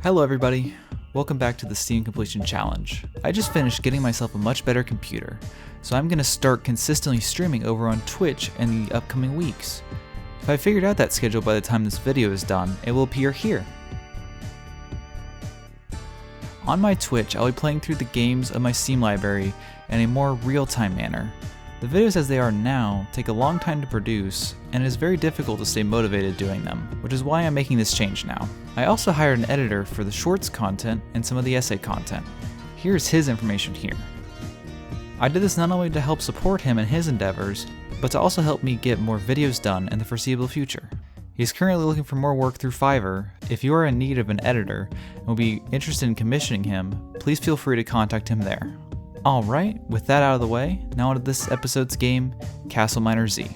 Hello everybody, welcome back to the Steam Completion Challenge. I just finished getting myself a much better computer, so I'm going to start consistently streaming over on Twitch in the upcoming weeks. If I figured out that schedule by the time this video is done, it will appear here. On my Twitch, I'll be playing through the games of my Steam library in a more real-time manner. The videos as they are now take a long time to produce, and it is very difficult to stay motivated doing them, which is why I'm making this change now. I also hired an editor for the shorts content and some of the essay content. Here's his information here. I did this not only to help support him in his endeavors, but to also help me get more videos done in the foreseeable future. He's currently looking for more work through Fiverr. If you are in need of an editor and will be interested in commissioning him, please feel free to contact him there. Alright, with that out of the way, now onto this episode's game, CastleMiner Z.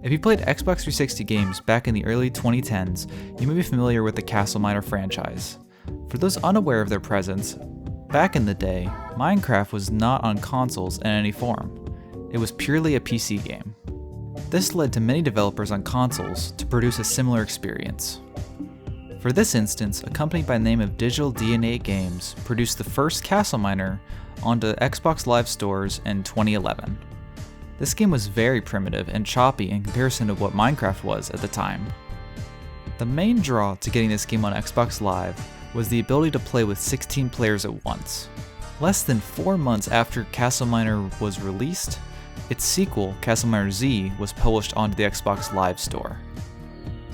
If you played Xbox 360 games back in the early 2010s, you may be familiar with the CastleMiner franchise. For those unaware of their presence, back in the day, Minecraft was not on consoles in any form. It was purely a PC game. This led to many developers on consoles to produce a similar experience. For this instance, a company by the name of Digital DNA Games produced the first CastleMiner onto Xbox Live stores in 2011. This game was very primitive and choppy in comparison to what Minecraft was at the time. The main draw to getting this game on Xbox Live was the ability to play with 16 players at once. Less than 4 months after CastleMiner was released, its sequel, CastleMiner Z, was published onto the Xbox Live store.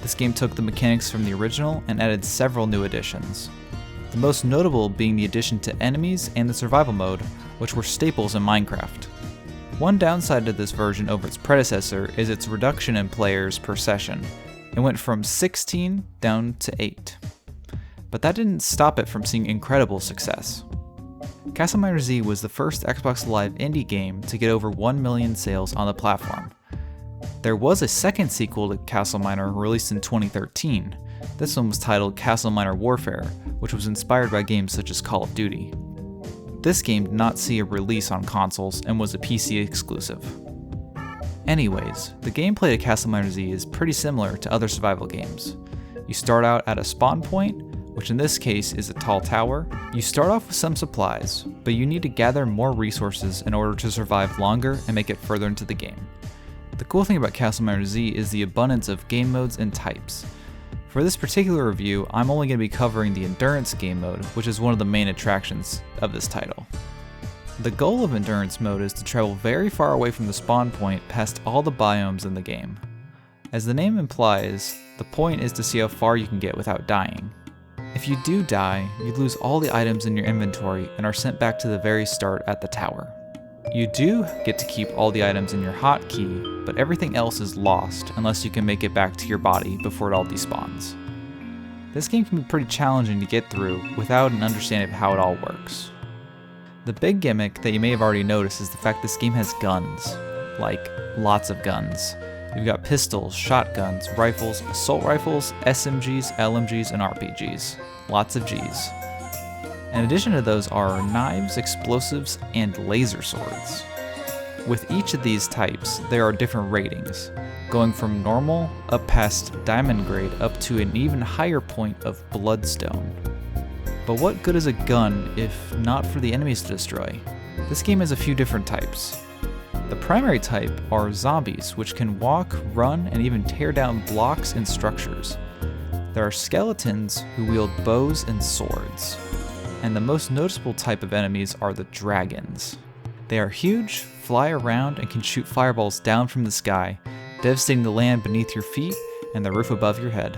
This game took the mechanics from the original and added several new additions. The most notable being the addition to enemies and the survival mode, which were staples in Minecraft. One downside to this version over its predecessor is its reduction in players per session. It went from 16 down to 8. But that didn't stop it from seeing incredible success. CastleMiner Z was the first Xbox Live indie game to get over 1 million sales on the platform. There was a second sequel to CastleMiner released in 2013. This one was titled CastleMiner Warfare, which was inspired by games such as Call of Duty. This game did not see a release on consoles and was a PC exclusive. Anyways, the gameplay to CastleMiner Z is pretty similar to other survival games. You start out at a spawn point, which in this case is a tall tower. You start off with some supplies, but you need to gather more resources in order to survive longer and make it further into the game. The cool thing about CastleMiner Z is the abundance of game modes and types. For this particular review, I'm only going to be covering the Endurance game mode, which is one of the main attractions of this title. The goal of Endurance mode is to travel very far away from the spawn point past all the biomes in the game. As the name implies, the point is to see how far you can get without dying. If you do die, you lose all the items in your inventory and are sent back to the very start at the tower. You do get to keep all the items in your hotkey, but everything else is lost unless you can make it back to your body before it all despawns. This game can be pretty challenging to get through without an understanding of how it all works. The big gimmick that you may have already noticed is the fact this game has guns. Like, lots of guns. You've got pistols, shotguns, rifles, assault rifles, SMGs, LMGs, and RPGs. Lots of Gs. In addition to those are knives, explosives, and laser swords. With each of these types, there are different ratings, going from normal up past diamond grade up to an even higher point of bloodstone. But what good is a gun if not for the enemies to destroy? This game has a few different types. The primary type are zombies, which can walk, run, and even tear down blocks and structures. There are skeletons who wield bows and swords. And the most noticeable type of enemies are the dragons. They are huge, fly around, and can shoot fireballs down from the sky, devastating the land beneath your feet and the roof above your head.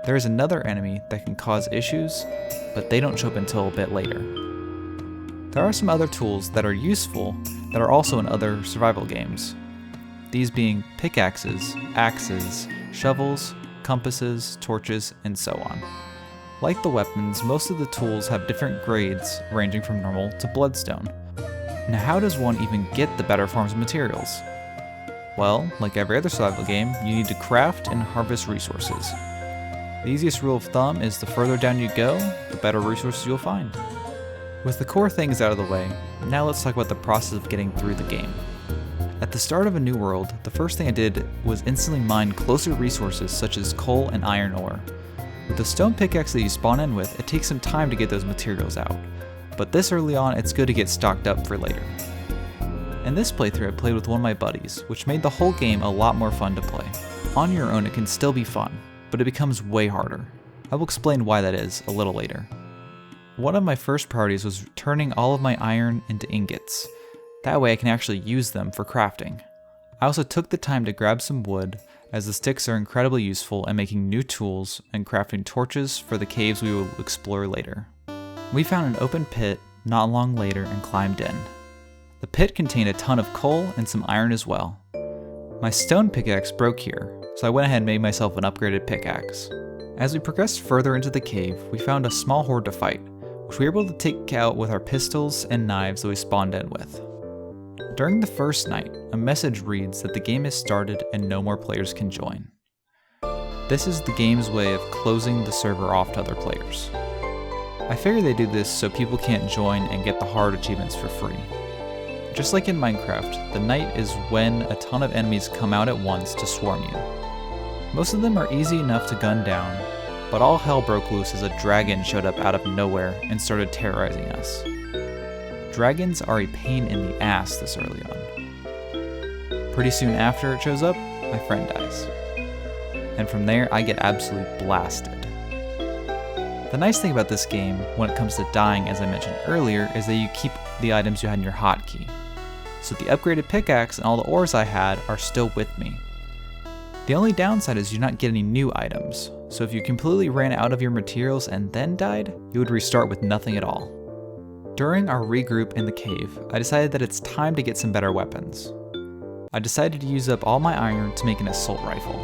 There is another enemy that can cause issues, but they don't show up until a bit later. There are some other tools that are useful that are also in other survival games. These being pickaxes, axes, shovels, compasses, torches, and so on. Like the weapons, most of the tools have different grades ranging from normal to bloodstone. Now how does one even get the better forms of materials? Well, like every other survival game, you need to craft and harvest resources. The easiest rule of thumb is the further down you go, the better resources you'll find. With the core things out of the way, now let's talk about the process of getting through the game. At the start of a new world, the first thing I did was instantly mine closer resources such as coal and iron ore. With the stone pickaxe that you spawn in with, it takes some time to get those materials out, but this early on it's good to get stocked up for later. In this playthrough I played with one of my buddies, which made the whole game a lot more fun to play. On your own it can still be fun, but it becomes way harder. I will explain why that is a little later. One of my first priorities was turning all of my iron into ingots. That way I can actually use them for crafting. I also took the time to grab some wood, as the sticks are incredibly useful in making new tools and crafting torches for the caves we will explore later. We found an open pit not long later and climbed in. The pit contained a ton of coal and some iron as well. My stone pickaxe broke here, so I went ahead and made myself an upgraded pickaxe. As we progressed further into the cave, we found a small horde to fight, which we were able to take out with our pistols and knives that we spawned in with. During the first night, a message reads that the game has started and no more players can join. This is the game's way of closing the server off to other players. I figure they do this so people can't join and get the hard achievements for free. Just like in Minecraft, the night is when a ton of enemies come out at once to swarm you. Most of them are easy enough to gun down, but all hell broke loose as a dragon showed up out of nowhere and started terrorizing us. Dragons are a pain in the ass this early on. Pretty soon after it shows up, my friend dies. And from there, I get absolutely blasted. The nice thing about this game, when it comes to dying as I mentioned earlier, is that you keep the items you had in your hotkey. So the upgraded pickaxe and all the ores I had are still with me. The only downside is you do not get any new items, so if you completely ran out of your materials and then died, you would restart with nothing at all. During our regroup in the cave, I decided that it's time to get some better weapons. I decided to use up all my iron to make an assault rifle.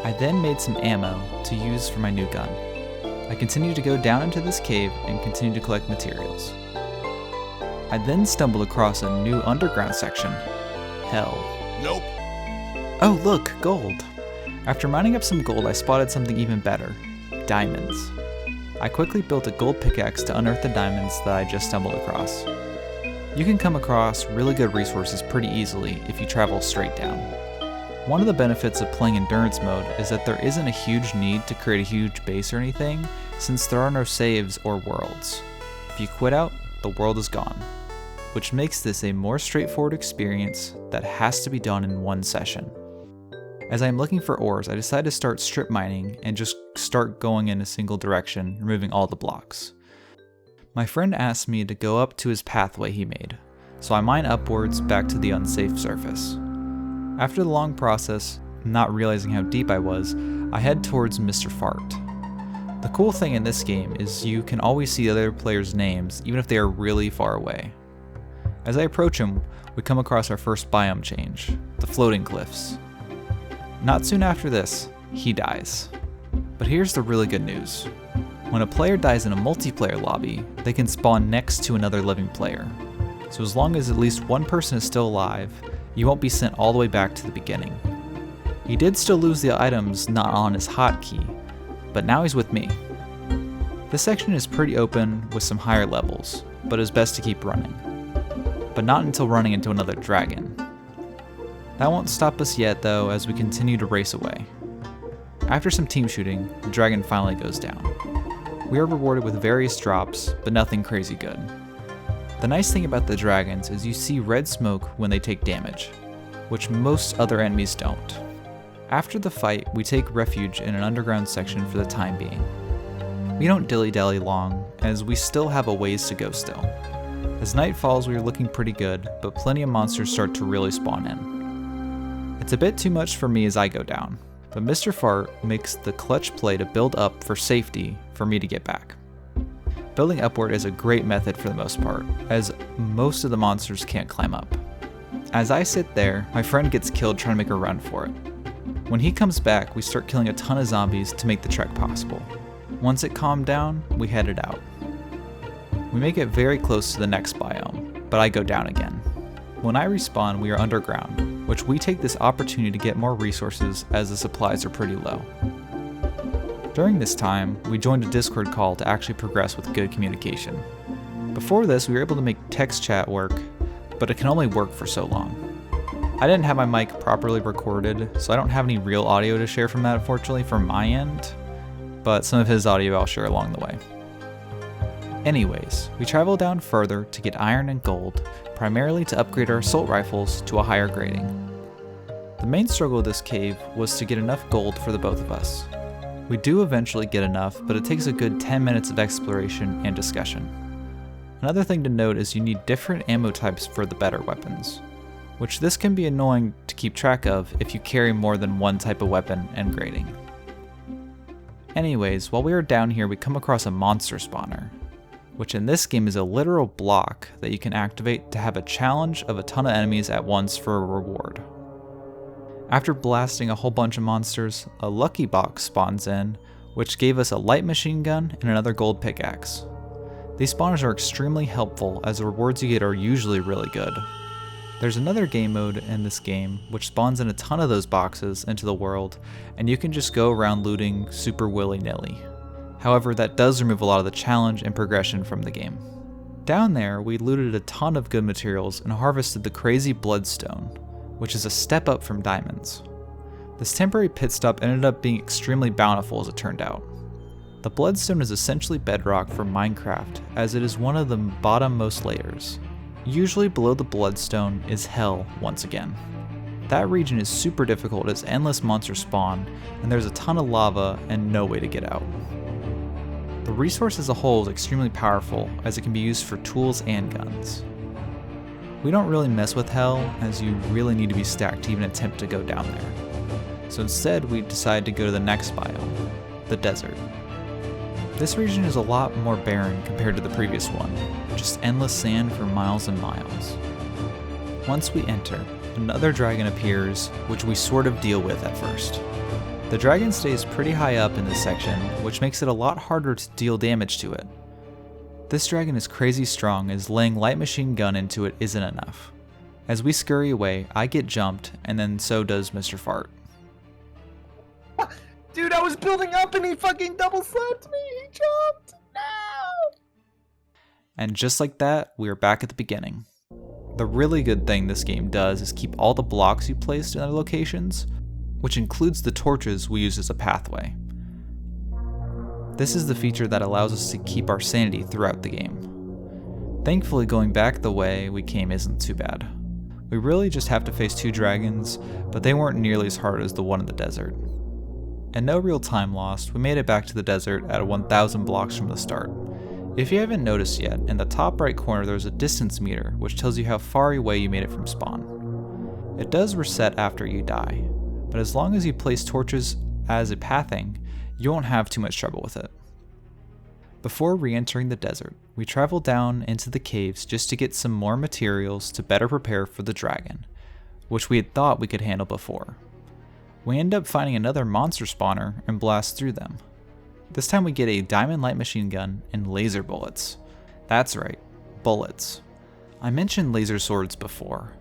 I then made some ammo to use for my new gun. I continued to go down into this cave and continued to collect materials. I then stumbled across a new underground section. Hell. Nope. Oh look, gold! After mining up some gold, I spotted something even better. Diamonds. I quickly built a gold pickaxe to unearth the diamonds that I just stumbled across. You can come across really good resources pretty easily if you travel straight down. One of the benefits of playing endurance mode is that there isn't a huge need to create a huge base or anything, since there are no saves or worlds. If you quit out, the world is gone, which makes this a more straightforward experience that has to be done in one session. As I am looking for ores, I decided to start strip mining and just start going in a single direction, removing all the blocks. My friend asked me to go up to his pathway he made, so I mine upwards back to the unsafe surface. After the long process, not realizing how deep I was, I head towards Mr. Fart. The cool thing in this game is you can always see other players' names even if they are really far away. As I approach him, we come across our first biome change, the floating cliffs. Not soon after this, he dies. But here's the really good news. When a player dies in a multiplayer lobby, they can spawn next to another living player. So as long as at least one person is still alive, you won't be sent all the way back to the beginning. He did still lose the items not on his hotkey, but now he's with me. This section is pretty open with some higher levels, but it's best to keep running. But not until running into another dragon. That won't stop us yet though, as we continue to race away. After some team shooting, the dragon finally goes down. We are rewarded with various drops, but nothing crazy good. The nice thing about the dragons is you see red smoke when they take damage, which most other enemies don't. After the fight, we take refuge in an underground section for the time being. We don't dilly-dally long, as we still have a ways to go still. As night falls, we are looking pretty good, but plenty of monsters start to really spawn in. It's a bit too much for me as I go down, but Mr. Fart makes the clutch play to build up for safety for me to get back. Building upward is a great method for the most part, as most of the monsters can't climb up. As I sit there, my friend gets killed trying to make a run for it. When he comes back, we start killing a ton of zombies to make the trek possible. Once it calmed down, we headed out. We make it very close to the next biome, but I go down again. When I respawn, we are underground, which we take this opportunity to get more resources as the supplies are pretty low. During this time, we joined a Discord call to actually progress with good communication. Before this, we were able to make text chat work, but it can only work for so long. I didn't have my mic properly recorded, so I don't have any real audio to share from that, unfortunately, from my end, but some of his audio I'll share along the way. Anyways, we traveled down further to get iron and gold, primarily to upgrade our assault rifles to a higher grading. The main struggle of this cave was to get enough gold for the both of us. We do eventually get enough, but it takes a good 10 minutes of exploration and discussion. Another thing to note is you need different ammo types for the better weapons, which this can be annoying to keep track of if you carry more than one type of weapon and grading. Anyways, while we are down here we come across a monster spawner, which in this game is a literal block that you can activate to have a challenge of a ton of enemies at once for a reward. After blasting a whole bunch of monsters, a lucky box spawns in, which gave us a light machine gun and another gold pickaxe. These spawners are extremely helpful as the rewards you get are usually really good. There's another game mode in this game which spawns in a ton of those boxes into the world, and you can just go around looting super willy-nilly. However, that does remove a lot of the challenge and progression from the game. Down there, we looted a ton of good materials and harvested the crazy bloodstone, which is a step up from diamonds. This temporary pit stop ended up being extremely bountiful as it turned out. The bloodstone is essentially bedrock for Minecraft, as it is one of the bottommost layers. Usually below the bloodstone is hell once again. That region is super difficult as endless monsters spawn, and there's a ton of lava and no way to get out. The resource as a whole is extremely powerful as it can be used for tools and guns. We don't really mess with hell as you really need to be stacked to even attempt to go down there. So instead we decide to go to the next biome, the desert. This region is a lot more barren compared to the previous one, just endless sand for miles and miles. Once we enter, another dragon appears, which we sort of deal with at first. The dragon stays pretty high up in this section, which makes it a lot harder to deal damage to it. This dragon is crazy strong as laying light machine gun into it isn't enough. As we scurry away, I get jumped, and then so does Mr. Fart. Dude, I was building up and he fucking double slapped me! He jumped! No! And just like that, we are back at the beginning. The really good thing this game does is keep all the blocks you placed in other locations, which includes the torches we use as a pathway. This is the feature that allows us to keep our sanity throughout the game. Thankfully, going back the way we came isn't too bad. We really just have to face 2 dragons, but they weren't nearly as hard as the one in the desert. And no real time lost, we made it back to the desert at 1,000 blocks from the start. If you haven't noticed yet, in the top right corner there's a distance meter which tells you how far away you made it from spawn. It does reset after you die, but as long as you place torches as a pathing, you won't have too much trouble with it. Before re-entering the desert, we traveled down into the caves just to get some more materials to better prepare for the dragon, which we had thought we could handle before. We end up finding another monster spawner and blast through them. This time we get a diamond light machine gun and laser bullets. That's right, bullets. I mentioned laser swords before,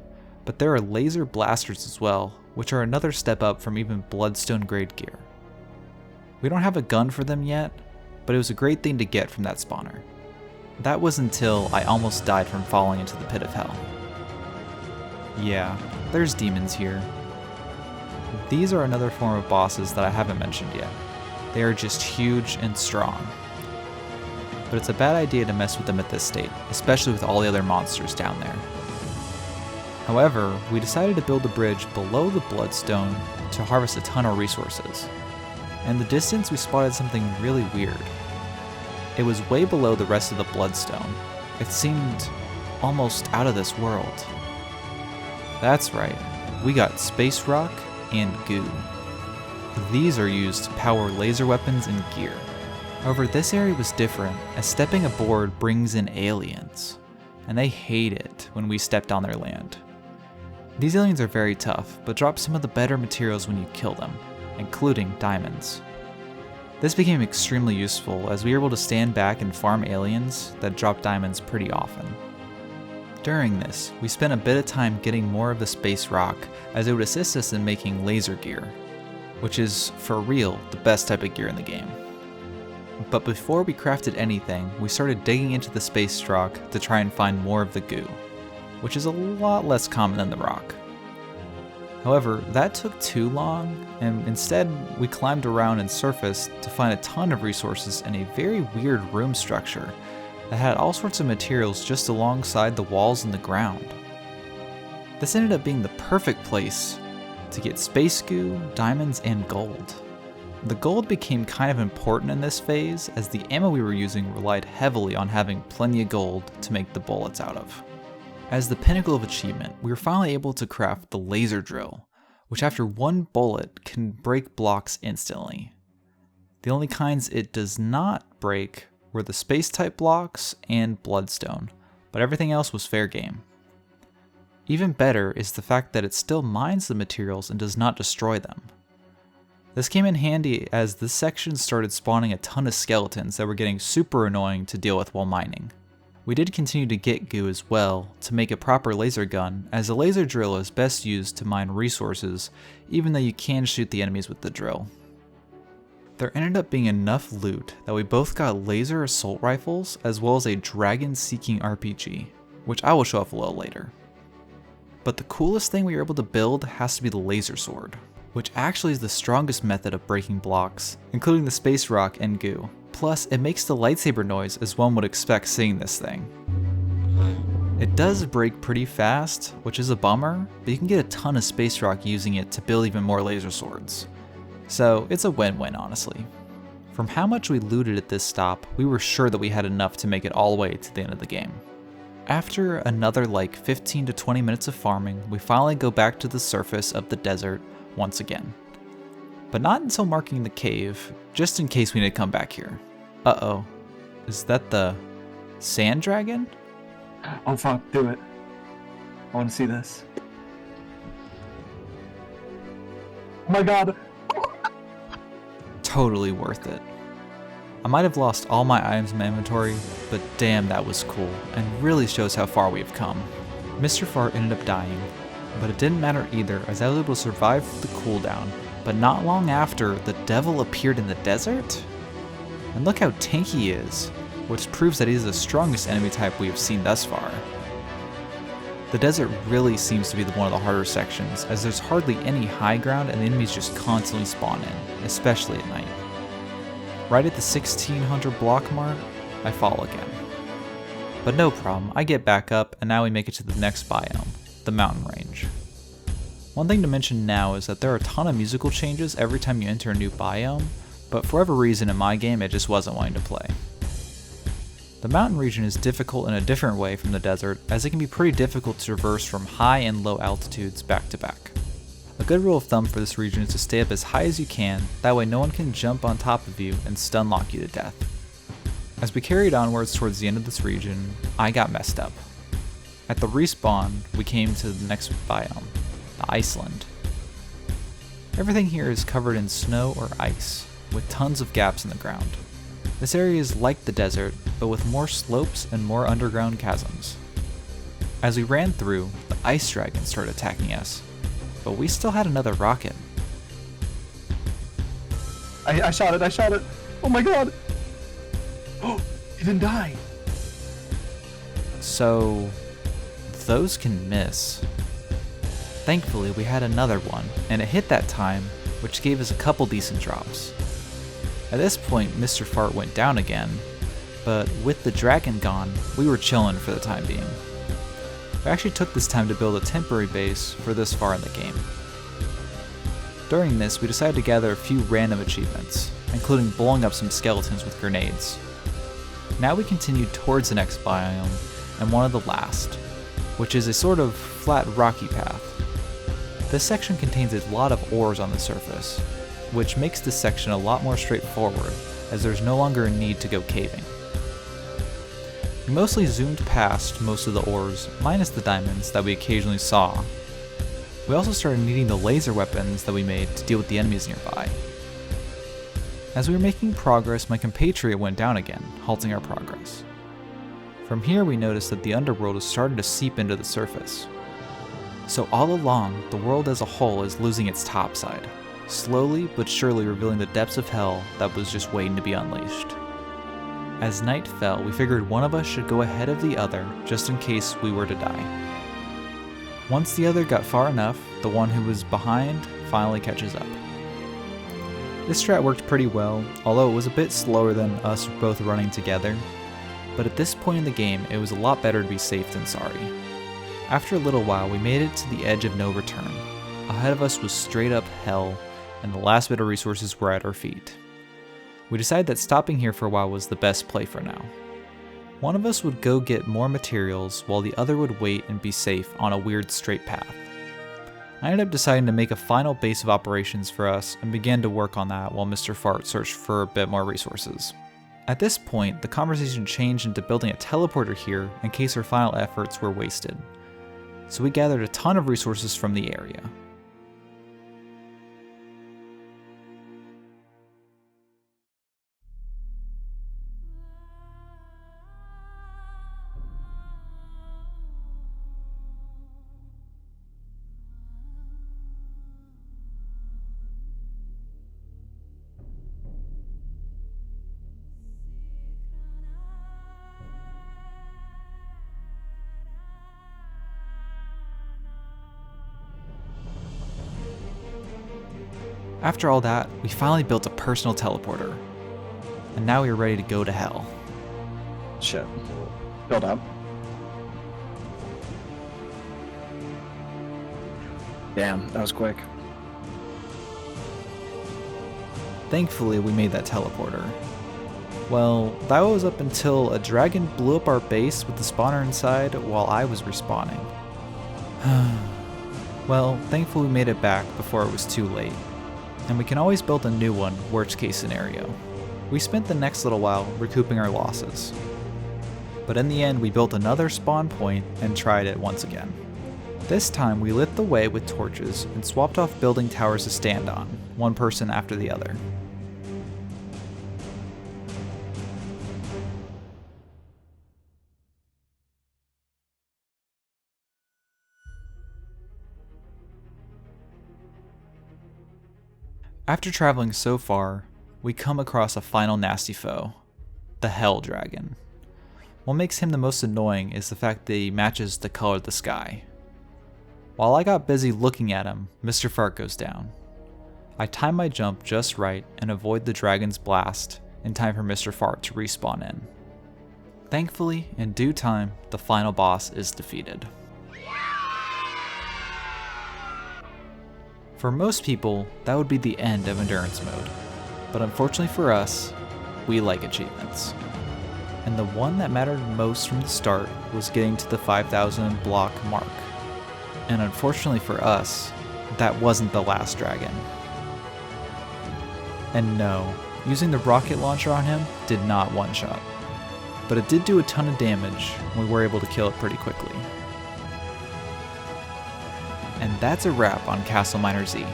but there are laser blasters as well, which are another step up from even bloodstone grade gear. We don't have a gun for them yet, but it was a great thing to get from that spawner. That was until I almost died from falling into the pit of hell. Yeah, there's demons here. These are another form of bosses that I haven't mentioned yet. They are just huge and strong. But it's a bad idea to mess with them at this state, especially with all the other monsters down there. However, we decided to build a bridge below the bloodstone to harvest a ton of resources. In the distance we spotted something really weird. It was way below the rest of the bloodstone. It seemed almost out of this world. That's right, we got space rock and goo. These are used to power laser weapons and gear. However, this area was different, as stepping aboard brings in aliens, and they hate it when we stepped on their land. These aliens are very tough, but drop some of the better materials when you kill them, including diamonds. This became extremely useful as we were able to stand back and farm aliens that drop diamonds pretty often. During this, we spent a bit of time getting more of the space rock as it would assist us in making laser gear, which is, for real, the best type of gear in the game. But before we crafted anything, we started digging into the space rock to try and find more of the goo, which is a lot less common than the rock. However, that took too long, and instead we climbed around and surfaced to find a ton of resources in a very weird room structure that had all sorts of materials just alongside the walls and the ground. This ended up being the perfect place to get space goo, diamonds, and gold. The gold became kind of important in this phase as the ammo we were using relied heavily on having plenty of gold to make the bullets out of. As the pinnacle of achievement, we were finally able to craft the laser drill, which after one bullet can break blocks instantly. The only kinds it does not break were the space type blocks and bloodstone, but everything else was fair game. Even better is the fact that it still mines the materials and does not destroy them. This came in handy as this section started spawning a ton of skeletons that were getting super annoying to deal with while mining. We did continue to get goo as well to make a proper laser gun, as a laser drill is best used to mine resources, even though you can shoot the enemies with the drill. There ended up being enough loot that we both got laser assault rifles as well as a dragon seeking RPG, which I will show off a little later. But the coolest thing we were able to build has to be the laser sword, which actually is the strongest method of breaking blocks, including the space rock and goo. Plus, it makes the lightsaber noise as one would expect seeing this thing. It does break pretty fast, which is a bummer, but you can get a ton of space rock using it to build even more laser swords. So it's a win-win, honestly. From how much we looted at this stop, we were sure that we had enough to make it all the way to the end of the game. After another like 15 to 20 minutes of farming, we finally go back to the surface of the desert once again. But not until marking the cave, just in case we need to come back here. Uh-oh. Is that the sand dragon? Oh fuck, do it. I want to see this. Oh my god. Totally worth it. I might have lost all my items in my inventory, but damn that was cool, and really shows how far we've come. Mr. Fart ended up dying, but it didn't matter either as I was able to survive the cooldown, but not long after, the devil appeared in the desert? And look how tanky he is, which proves that he is the strongest enemy type we have seen thus far. The desert really seems to be one of the harder sections, as there's hardly any high ground and the enemies just constantly spawn in, especially at night. Right at the 1600 block mark, I fall again. But no problem, I get back up and now we make it to the next biome, the mountain range. One thing to mention now is that there are a ton of musical changes every time you enter a new biome, but for whatever reason in my game it just wasn't wanting to play. The mountain region is difficult in a different way from the desert, as it can be pretty difficult to traverse from high and low altitudes back to back. A good rule of thumb for this region is to stay up as high as you can, that way no one can jump on top of you and stun lock you to death. As we carried onwards towards the end of this region, I got messed up. At the respawn, we came to the next biome, the Iceland. Everything here is covered in snow or ice, with tons of gaps in the ground. This area is like the desert, but with more slopes and more underground chasms. As we ran through, the ice dragon started attacking us, but we still had another rocket. I shot it. Oh my god. Oh, he didn't die. So, those can miss. Thankfully, we had another one, and it hit that time, which gave us a couple decent drops. At this point, Mr. Fart went down again, but with the dragon gone, we were chilling for the time being. We actually took this time to build a temporary base for this far in the game. During this, we decided to gather a few random achievements, including blowing up some skeletons with grenades. Now we continue towards the next biome, and one of the last, which is a sort of flat rocky path. This section contains a lot of ores on the surface, which makes this section a lot more straightforward, as there's no longer a need to go caving. We mostly zoomed past most of the ores, minus the diamonds that we occasionally saw. We also started needing the laser weapons that we made to deal with the enemies nearby. As we were making progress, my compatriot went down again, halting our progress. From here we noticed that the underworld is starting to seep into the surface. So all along, the world as a whole is losing its topside, slowly but surely revealing the depths of hell that was just waiting to be unleashed. As night fell, we figured one of us should go ahead of the other just in case we were to die. Once the other got far enough, the one who was behind finally catches up. This strat worked pretty well, although it was a bit slower than us both running together. But at this point in the game, it was a lot better to be safe than sorry. After a little while, we made it to the edge of no return. Ahead of us was straight up hell, and the last bit of resources were at our feet. We decided that stopping here for a while was the best play for now. One of us would go get more materials while the other would wait and be safe on a weird straight path. I ended up deciding to make a final base of operations for us and began to work on that while Mr. Fart searched for a bit more resources. At this point, the conversation changed into building a teleporter here in case our final efforts were wasted. So we gathered a ton of resources from the area. After all that, we finally built a personal teleporter. And now we are ready to go to hell. Shit. Build up. Damn, that was quick. Thankfully, we made that teleporter. Well, that was up until a dragon blew up our base with the spawner inside while I was respawning. Well, thankfully we made it back before it was too late. And we can always build a new one, worst case scenario. We spent the next little while recouping our losses. But in the end, we built another spawn point and tried it once again. This time, we lit the way with torches and swapped off building towers to stand on, one person after the other. After traveling so far, we come across a final nasty foe, the Hell Dragon. What makes him the most annoying is the fact that he matches the color of the sky. While I got busy looking at him, Mr. Fart goes down. I time my jump just right and avoid the dragon's blast in time for Mr. Fart to respawn in. Thankfully, in due time, the final boss is defeated. For most people, that would be the end of endurance mode, but unfortunately for us, we like achievements. And the one that mattered most from the start was getting to the 5,000 block mark. And unfortunately for us, that wasn't the last dragon. And no, using the rocket launcher on him did not one-shot, but it did do a ton of damage, and we were able to kill it pretty quickly. And that's a wrap on CastleMiner Z.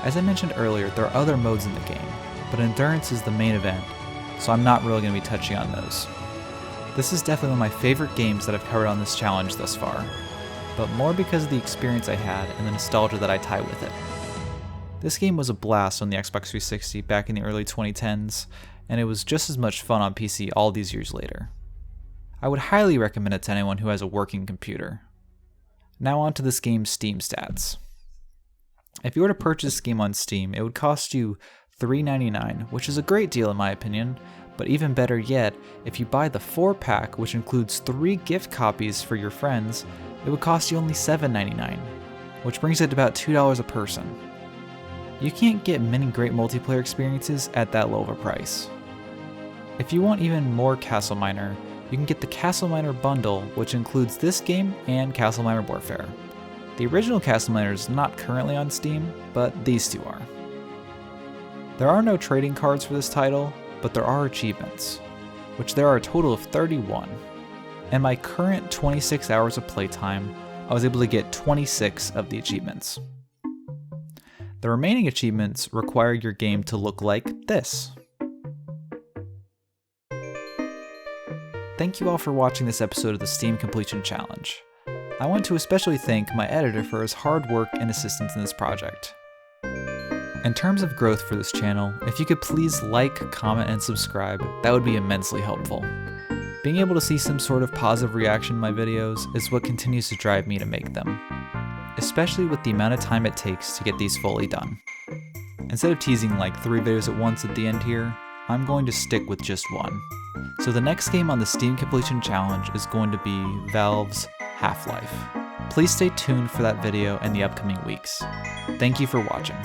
As I mentioned earlier, there are other modes in the game, but endurance is the main event, so I'm not really going to be touching on those. This is definitely one of my favorite games that I've covered on this challenge thus far, but more because of the experience I had and the nostalgia that I tie with it. This game was a blast on the Xbox 360 back in the early 2010s, and it was just as much fun on PC all these years later. I would highly recommend it to anyone who has a working computer. Now on to this game's Steam stats. If you were to purchase this game on Steam, it would cost you $3.99, which is a great deal in my opinion, but even better yet, if you buy the 4-pack, which includes 3 gift copies for your friends, it would cost you only $7.99, which brings it to about $2 a person. You can't get many great multiplayer experiences at that low of a price. If you want even more CastleMiner, you can get the CastleMiner bundle, which includes this game and CastleMiner Warfare. The original CastleMiner is not currently on Steam, but these two are. There are no trading cards for this title, but there are achievements, which there are a total of 31. In my current 26 hours of playtime, I was able to get 26 of the achievements. The remaining achievements require your game to look like this. Thank you all for watching this episode of the Steam Completion Challenge. I want to especially thank my editor for his hard work and assistance in this project. In terms of growth for this channel, if you could please like, comment, and subscribe, that would be immensely helpful. Being able to see some sort of positive reaction to my videos is what continues to drive me to make them, especially with the amount of time it takes to get these fully done. Instead of teasing like 3 videos at once at the end here, I'm going to stick with just one. So the next game on the Steam Completion Challenge is going to be Valve's Half-Life. Please stay tuned for that video in the upcoming weeks. Thank you for watching.